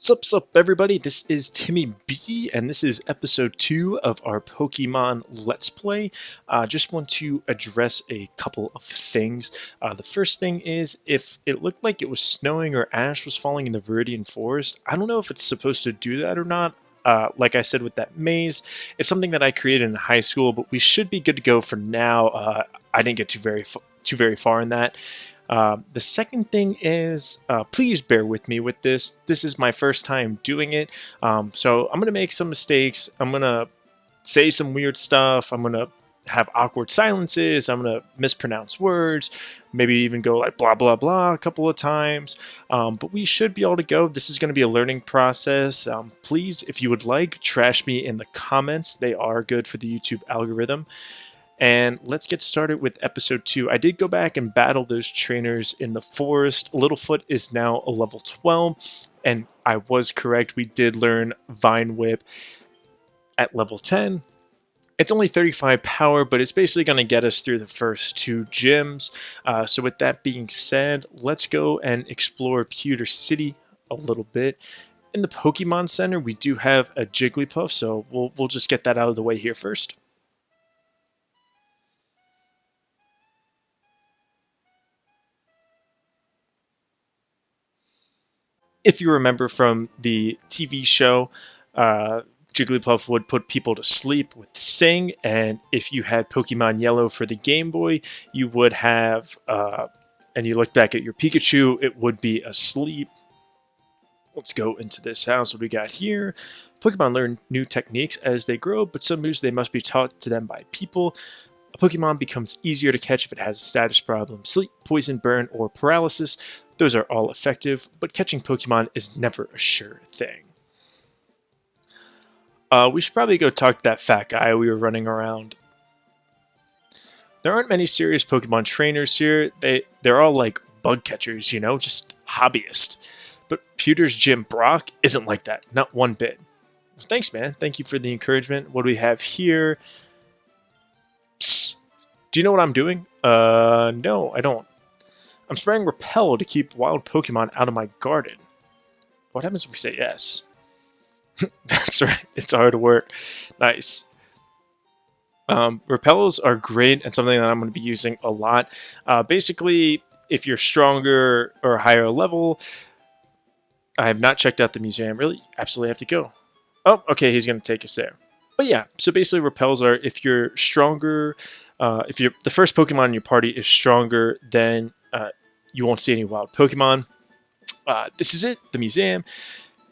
Sup, everybody, this is Timmy B, and this is episode 2 of our Pokemon Let's Play. Just want to address a couple of things. The first thing is, if it looked like it was snowing or ash was falling in the Viridian Forest, I don't know if it's supposed to do that or not. Like I said with that maze, it's something that I created in high school, but we should be good to go for now. I didn't get too very far in that. The second thing is, please bear with me with this. This is my first time doing it, so I'm going to make some mistakes. I'm going to say some weird stuff. I'm going to have awkward silences. I'm going to mispronounce words, maybe even go like blah, blah, blah a couple of times. But we should be able to go. This is going to be a learning process. Please, if you would like, trash me in the comments. They are good for the YouTube algorithm. And let's get started with episode 2. I did go back and battle those trainers in the forest. Littlefoot is now a level 12, and I was correct. We did learn Vine Whip at level 10. It's only 35 power, but it's basically going to get us through the first 2 gyms. So with that being said, let's go and explore Pewter City a little bit. In the Pokemon Center, we do have a Jigglypuff, so we'll just get that out of the way here first. If you remember from the TV show, Jigglypuff would put people to sleep with Sing, and if you had Pokemon Yellow for the Game Boy, you would have, and you look back at your Pikachu, it would be asleep. Let's go into this house. What do we got here? Pokemon learn new techniques as they grow, but some moves they must be taught to them by people. A Pokemon becomes easier to catch if it has a status problem. Sleep, poison, burn, or paralysis. Those are all effective, but catching Pokemon is never a sure thing. We should probably go talk to that fat guy we were running around. There aren't many serious Pokemon trainers here. They're all like bug catchers, you know, just hobbyists. But Pewter's Gym Brock isn't like that, not one bit. Well, thanks, man. Thank you for the encouragement. What do we have here? Psst. Do you know what I'm doing? No, I don't. I'm spraying Repel to keep wild Pokemon out of my garden. What happens if we say yes? That's right, it's hard work. Nice. Repels are great and something that I'm going to be using a lot. Basically, if you're stronger or higher level, I have not checked out the museum. Really, absolutely have to go. Oh, okay, he's going to take us there. But yeah, so basically repels are if you're stronger, if you're the first Pokemon in your party is stronger, then you won't see any wild Pokemon. This is it, the museum.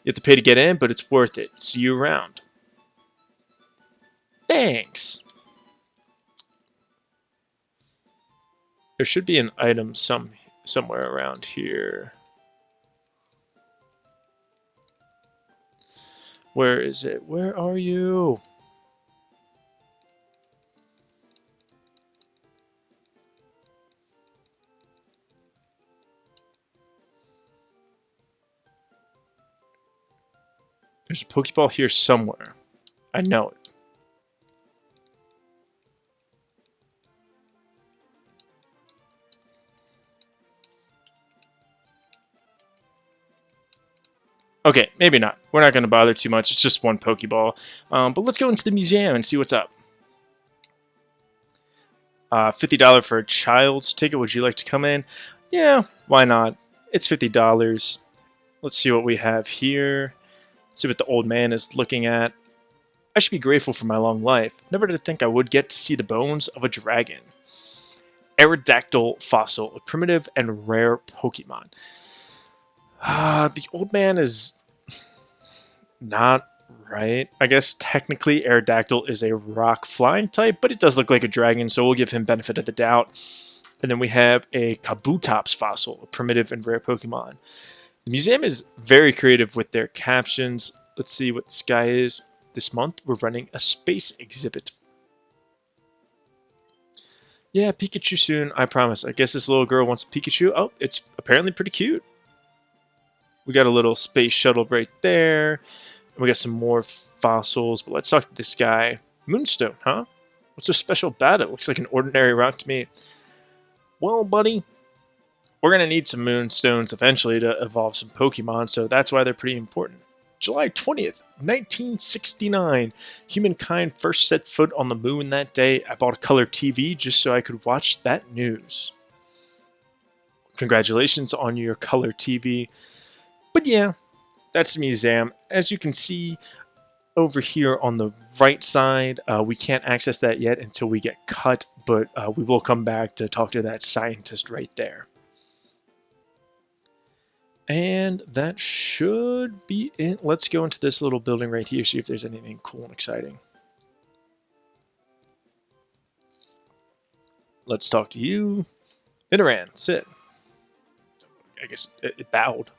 You have to pay to get in, but it's worth it. See you around. Thanks. There should be an item somewhere around here. Where is it? Where are you? There's a Pokeball here somewhere. I know it. Okay, maybe not. We're not going to bother too much. It's just one Pokeball. But let's go into the museum and see what's up. $50 for a child's ticket. Would you like to come in? Yeah, why not? It's $50. Let's see what we have here. See what the old man is looking at. I should be grateful for my long life. Never did I think I would get to see the bones of a dragon. Aerodactyl fossil, a primitive and rare Pokemon. The old man is not right. I guess technically Aerodactyl is a rock flying type, but it does look like a dragon, so we'll give him benefit of the doubt. And then we have a Kabutops fossil, a primitive and rare Pokemon. The museum is very creative with their captions. Let's see what this guy is. This month, we're running a space exhibit. Yeah, Pikachu soon, I promise. I guess this little girl wants a Pikachu. Oh, it's apparently pretty cute. We got a little space shuttle right there. We got some more fossils, but let's talk to this guy. Moonstone, huh? What's so special about it? Looks like an ordinary rock to me. Well, buddy, We're going to need some moonstones eventually to evolve some Pokemon, so that's why they're pretty important. July 20th, 1969. Humankind first set foot on the moon that day. I bought a color TV just so I could watch that news. Congratulations on your color TV. But yeah, that's the museum. As you can see over here on the right side, we can't access that yet until we get cut, but we will come back to talk to that scientist right there. And that should be it. Let's go into this little building right here, see if there's anything cool and exciting. Let's talk to you. Nidoran, sit. I guess it bowed.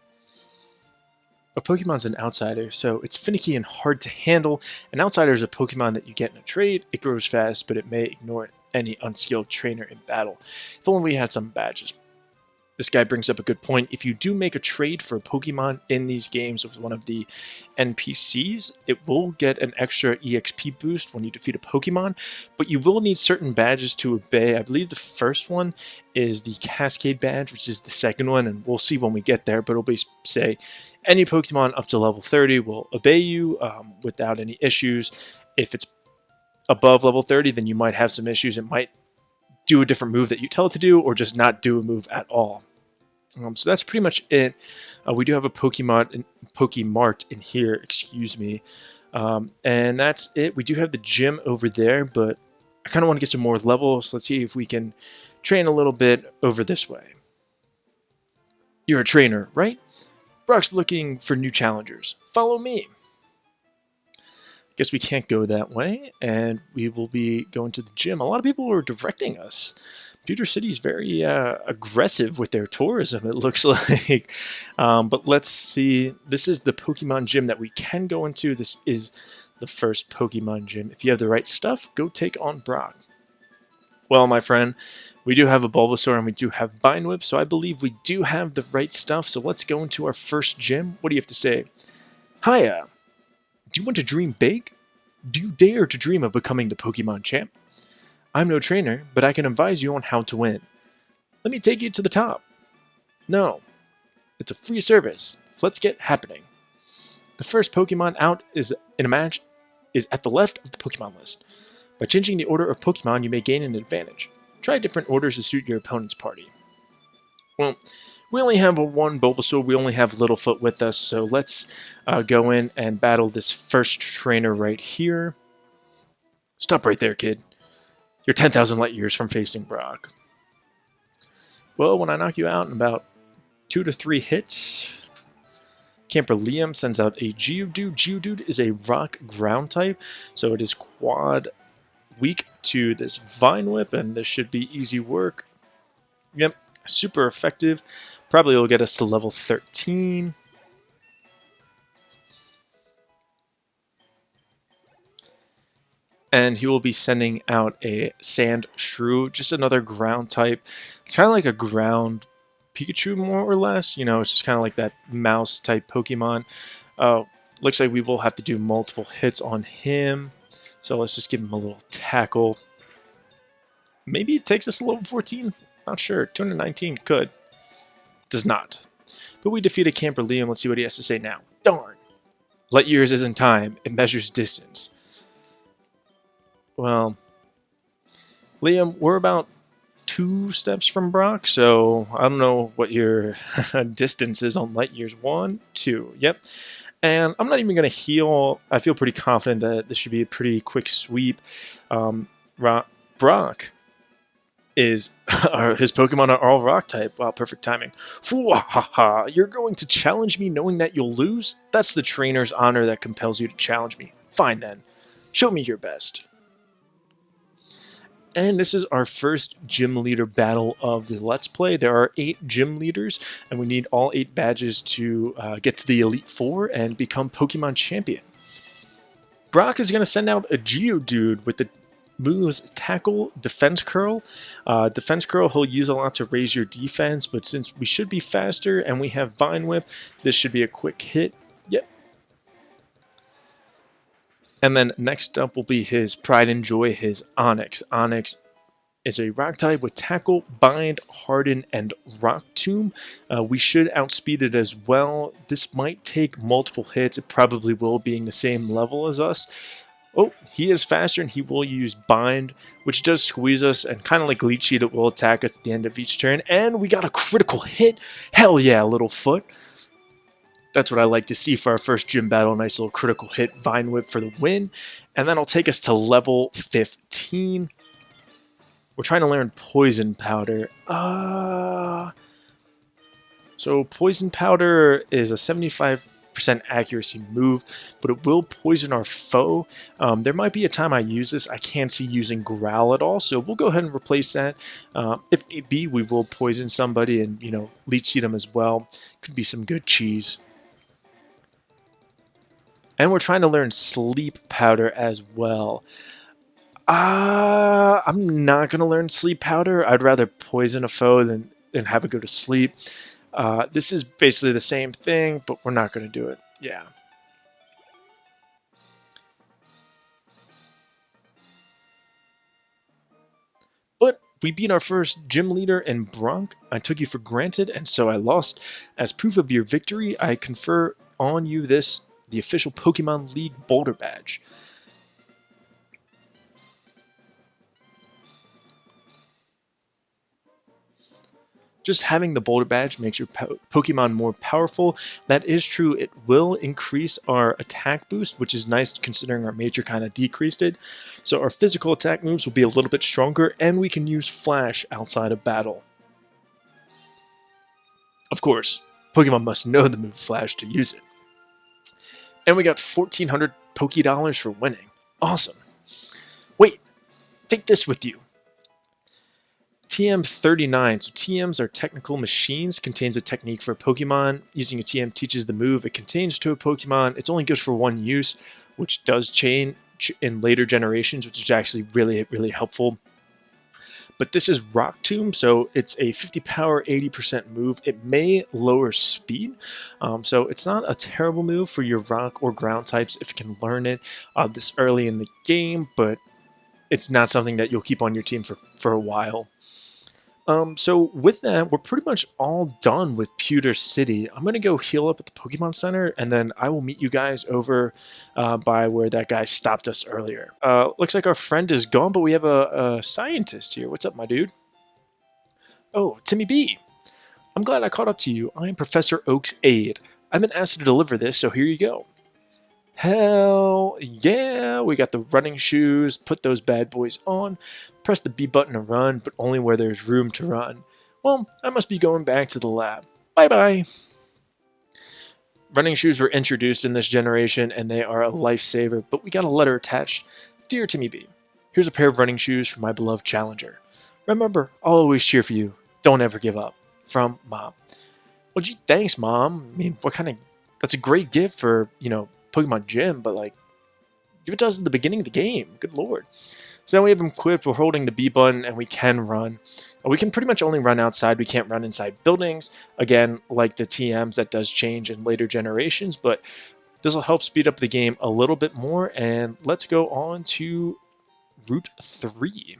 A Pokemon's an outsider, so it's finicky and hard to handle. An outsider is a Pokemon that you get in a trade. It grows fast, but it may ignore any unskilled trainer in battle. If only we had some badges. This guy brings up a good point. If you do make a trade for a Pokemon in these games with one of the NPCs, it will get an extra EXP boost when you defeat a Pokemon, but you will need certain badges to obey. I believe the first one is the Cascade badge, which is the second one, and we'll see when we get there, but it'll be say any Pokemon up to level 30 will obey you without any issues. If it's above level 30, then you might have some issues. It might do a different move that you tell it to do, or just not do a move at all. So that's pretty much it. We do have a Pokemart in here, excuse me. And that's it. We do have the gym over there, but I kind of want to get some more levels. Let's see if we can train a little bit over this way. You're a trainer, right? Brock's looking for new challengers. Follow me. Guess we can't go that way, and we will be going to the gym. A lot of people are directing us. Pewter City is very aggressive with their tourism, it looks like. But let's see. This is the Pokemon gym that we can go into. This is the first Pokemon gym. If you have the right stuff, go take on Brock. Well, my friend, we do have a Bulbasaur and we do have Vine Whip, so I believe we do have the right stuff. So let's go into our first gym. What do you have to say? Hiya! Do you want to dream big? Do you dare to dream of becoming the Pokemon champ? I'm no trainer, but I can advise you on how to win. Let me take you to the top. No, it's a free service. Let's get happening. The first Pokemon out is in a match is at the left of the Pokemon list. By changing the order of Pokemon, you may gain an advantage. Try different orders to suit your opponent's party. Well, we only have one Bulbasaur. We only have Littlefoot with us, so let's go in and battle this first trainer right here. Stop right there, kid. You're 10,000 light years from facing Brock. Well, when I knock you out in about 2 to 3 hits, Camper Liam sends out a Geodude. Geodude is a rock ground type, so it is quad weak to this Vine Whip, and this should be easy work. Yep, super effective. Probably will get us to level 13. And he will be sending out a Sand Shrew, just another ground type. It's kind of like a ground Pikachu, more or less. You know, it's just kind of like that mouse type Pokemon. Looks like we will have to do multiple hits on him. So let's just give him a little tackle. Maybe it takes us to level 14. Not sure. 219 could. Does not. But we defeated Camper Liam. Let's see what he has to say now. Darn. Light years isn't time. It measures distance. Well, Liam, we're about 2 steps from Brock, so I don't know what your distance is on light years. 1, 2, yep. And I'm not even going to heal. I feel pretty confident that this should be a pretty quick sweep. Brock is his Pokemon are all rock type. Wow, perfect timing. Foo-ha-ha! You're going to challenge me knowing that you'll lose? That's the trainer's honor that compels you to challenge me. Fine then. Show me your best. And this is our first gym leader battle of the Let's Play. There are 8 gym leaders, and we need all 8 badges to get to the Elite Four and become Pokemon Champion. Brock is going to send out a Geodude with the moves Tackle, Defense Curl. Defense Curl he'll use a lot to raise your defense, but since we should be faster and we have Vine Whip, this should be a quick hit. Yep. And then next up will be his Pride and Joy, his Onix. Onix is a rock type with Tackle, Bind, Harden, and Rock Tomb. We should outspeed it as well. This might take multiple hits. It probably will, being the same level as us. Oh, he is faster and he will use Bind, which does squeeze us, and kind of like Leech Seed, it will attack us at the end of each turn. And we got a critical hit. Hell yeah, Littlefoot. That's what I like to see for our first gym battle. Nice little critical hit, Vine Whip for the win. And that'll take us to level 15. We're trying to learn Poison Powder. So Poison Powder is a 75% accuracy move, but it will poison our foe. There might be a time I use this. I can't see using Growl at all, so we'll go ahead and replace that. If it be, we will poison somebody and, Leech Seed them as well. Could be some good cheese. And we're trying to learn Sleep Powder as well. I'm not going to learn Sleep Powder. I'd rather poison a foe than have it go to sleep. This is basically the same thing, but we're not going to do it. Yeah. But we beat our first gym leader in Bronk. I took you for granted, and so I lost. As proof of your victory, I confer on you this, the official Pokemon League Boulder Badge. Just having the Boulder Badge makes your Pokemon more powerful. That is true. It will increase our attack boost, which is nice considering our Major kind of decreased it. So our physical attack moves will be a little bit stronger, and we can use Flash outside of battle. Of course, Pokemon must know the move Flash to use it. And we got 1,400 Poké-Dollars for winning. Awesome. Wait, take this with you. TM39. So TMs are technical machines, contains a technique for a Pokemon. Using a TM teaches the move it contains to a Pokemon. It's only good for one use, which does change in later generations, which is actually really, really helpful. But this is Rock Tomb, so it's a 50 power, 80% move. It may lower speed, so it's not a terrible move for your rock or ground types if you can learn it this early in the game, but it's not something that you'll keep on your team for a while. So with that, we're pretty much all done with Pewter City. I'm going to go heal up at the Pokemon Center, and then I will meet you guys over by where that guy stopped us earlier. Looks like our friend is gone, but we have a scientist here. What's up, my dude? Oh, Timmy B. I'm glad I caught up to you. I am Professor Oak's aide. I've been asked to deliver this, so here you go. Hell yeah, we got the running shoes, put those bad boys on, press the B button to run, but only where there's room to run. Well, I must be going back to the lab. Bye-bye. Running shoes were introduced in this generation, and they are a lifesaver, but we got a letter attached. Dear Timmy B, here's a pair of running shoes for my beloved challenger. Remember, I'll always cheer for you. Don't ever give up. From Mom. Well, gee, thanks, Mom. I mean, that's a great gift for, Pokemon Gym, but give it to us at the beginning of the game. Good lord. So now we have them equipped, we're holding the B button, and we can run. We can pretty much only run outside, we can't run inside buildings. Again, like the TMs, that does change in later generations, but this will help speed up the game a little bit more, and let's go on to Route 3.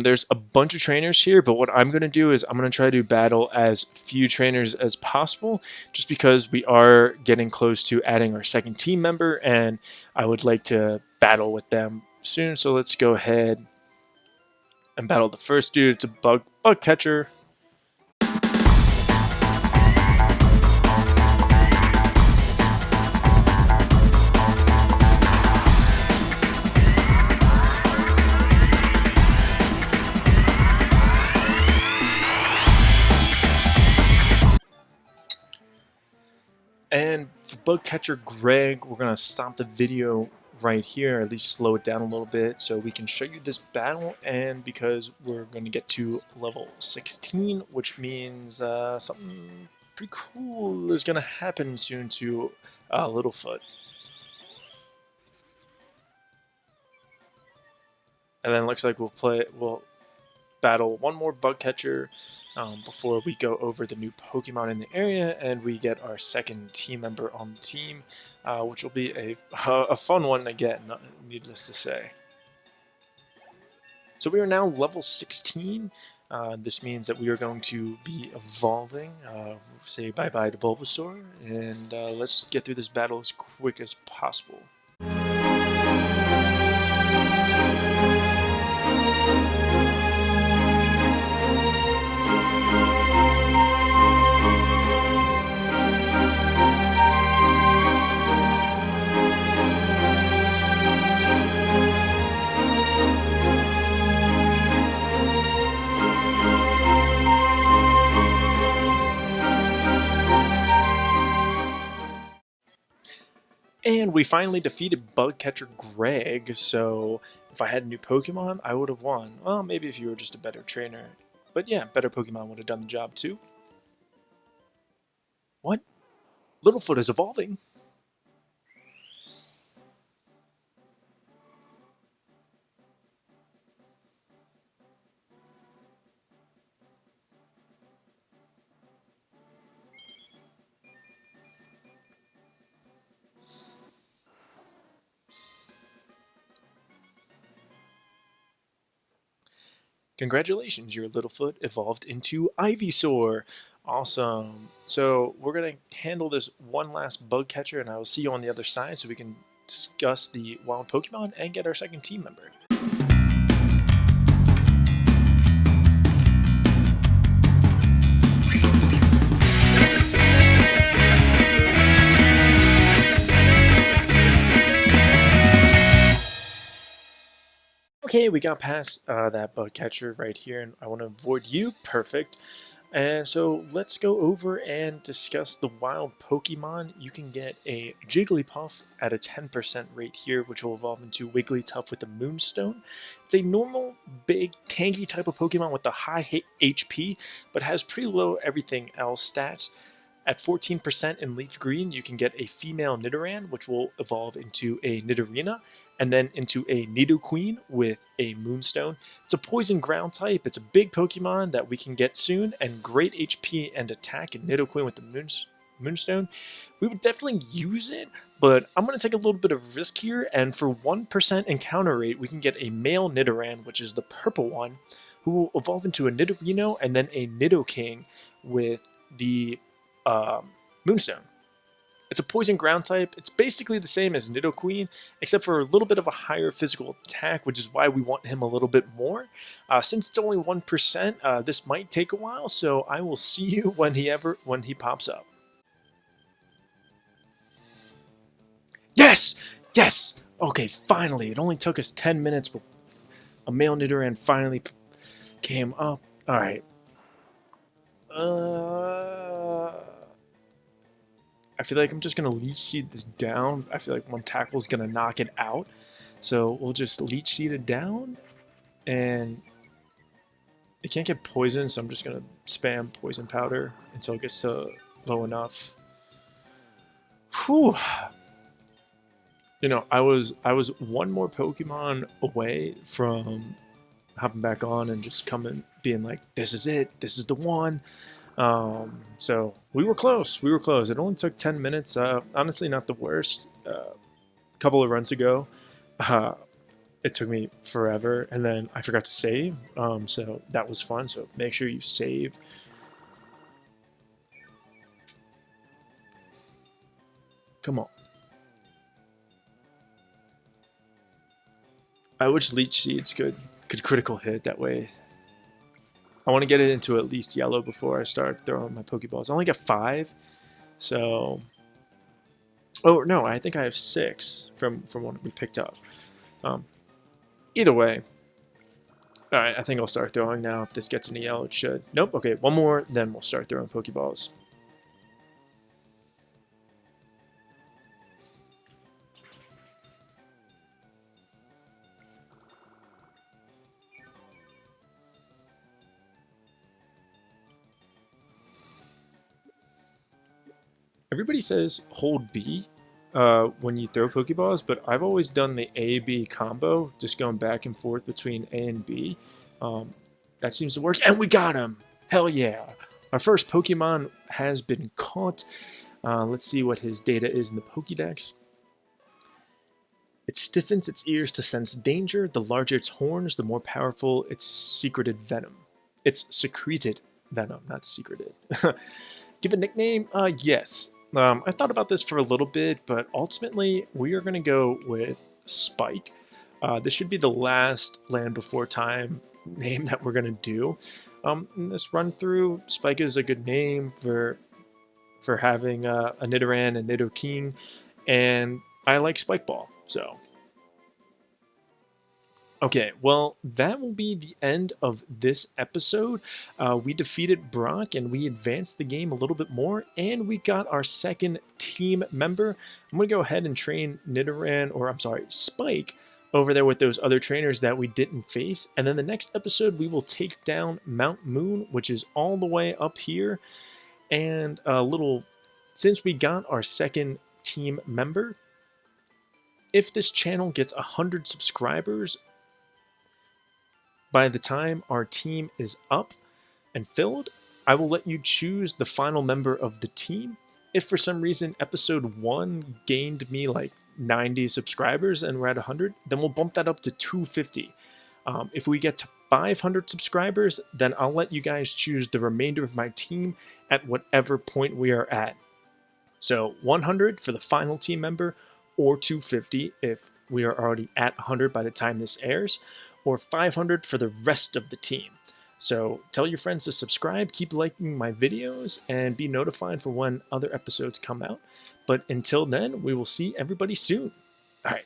There's a bunch of trainers here, but what I'm going to do is I'm going to try to battle as few trainers as possible, just because we are getting close to adding our second team member, and I would like to battle with them soon. So let's go ahead and battle the first dude. It's a bug catcher. And for bug catcher Greg, we're going to stop the video right here, or at least slow it down a little bit so we can show you this battle, and because we're going to get to level 16, which means something pretty cool is going to happen soon to Littlefoot. And then it looks like we'll battle one more bug catcher before we go over the new Pokemon in the area, and we get our second team member on the team, which will be a fun one again, needless to say. So we are now level 16. This means that we are going to be evolving. Say bye-bye to Bulbasaur, and let's get through this battle as quick as possible. And we finally defeated Bug Catcher Greg, so if I had a new Pokemon, I would have won. Well, maybe if you were just a better trainer. But yeah, better Pokemon would have done the job too. What? Littlefoot is evolving? Congratulations, your Littlefoot evolved into Ivysaur. Awesome. So we're going to handle this one last bug catcher, and I will see you on the other side so we can discuss the wild Pokemon and get our second team member. Okay, we got past that bug catcher right here, and I want to avoid you. Perfect. And so let's go over and discuss the wild Pokemon. You can get a Jigglypuff at a 10% rate here, which will evolve into Wigglytuff with the Moonstone. It's a normal, big, tanky type of Pokemon with a high HP, but has pretty low everything else stats. At 14% in LeafGreen, you can get a female Nidoran, which will evolve into a Nidorina, and then into a Nidoqueen with a Moonstone. It's a poison ground type. It's a big Pokemon that we can get soon, and great HP and attack in Nidoqueen with the Moonstone. We would definitely use it, but I'm going to take a little bit of risk here, and for 1% encounter rate, we can get a male Nidoran, which is the purple one, who will evolve into a Nidorino and then a Nidoking with the Moonstone. It's a poison ground type. It's basically the same as Nidoqueen, except for a little bit of a higher physical attack, which is why we want him a little bit more. Since it's only 1%, this might take a while, so I will see you when he pops up. Yes! Yes! Okay, finally. It only took us 10 minutes, but a male Nidoran finally came up. Alright. I feel like I'm just going to Leech Seed this down. I feel like one tackle is going to knock it out. So we'll just Leech Seed it down. And it can't get poisoned, so I'm just going to spam Poison Powder until it gets to low enough. Whew. You know, I was one more Pokemon away from hopping back on and just coming, being like, this is it. This is the one. So we were close. We were close. It only took 10 minutes. Honestly, not the worst. A couple of runs ago, it took me forever, and then I forgot to save. So that was fun. So make sure you save. Come on. I wish Leech Seeds could critical hit that way. I want to get it into at least yellow before I start throwing my Pokeballs. I only got 5, so... Oh, no, I think I have 6 from what we picked up. Either way. Alright, I think I'll start throwing now. If this gets into yellow, it should. Nope, okay, one more, then we'll start throwing Pokeballs. Everybody says hold B when you throw Pokeballs, but I've always done the A-B combo, just going back and forth between A and B. That seems to work, and we got him! Hell yeah! Our first Pokemon has been caught. Let's see what his data is in the Pokédex. It stiffens its ears to sense danger. The larger its horns, the more powerful its secreted venom. It's secreted venom, not secreted. Give a nickname? Yes. I thought about this for a little bit, but ultimately we are going to go with Spike. This should be the last Land Before Time name that we're going to do. In this run through, Spike is a good name for having a Nidoran and Nidoking, and I like Spike Ball, so. Okay, well, that will be the end of this episode. We defeated Brock and we advanced the game a little bit more, and we got our second team member. I'm going to go ahead and train Nidoran, or I'm sorry, Spike, over there with those other trainers that we didn't face. And then the next episode, we will take down Mount Moon, which is all the way up here. And since we got our second team member, if this channel gets 100 subscribers, by the time our team is up and filled, I will let you choose the final member of the team. If for some reason episode 1 gained me like 90 subscribers and we're at 100, then we'll bump that up to 250. If we get to 500 subscribers, then I'll let you guys choose the remainder of my team at whatever point we are at. So 100 for the final team member, or 250 if we are already at 100 by the time this airs, or 500 for the rest of the team. So tell your friends to subscribe, keep liking my videos, and be notified for when other episodes come out. But until then, we will see everybody soon. All right,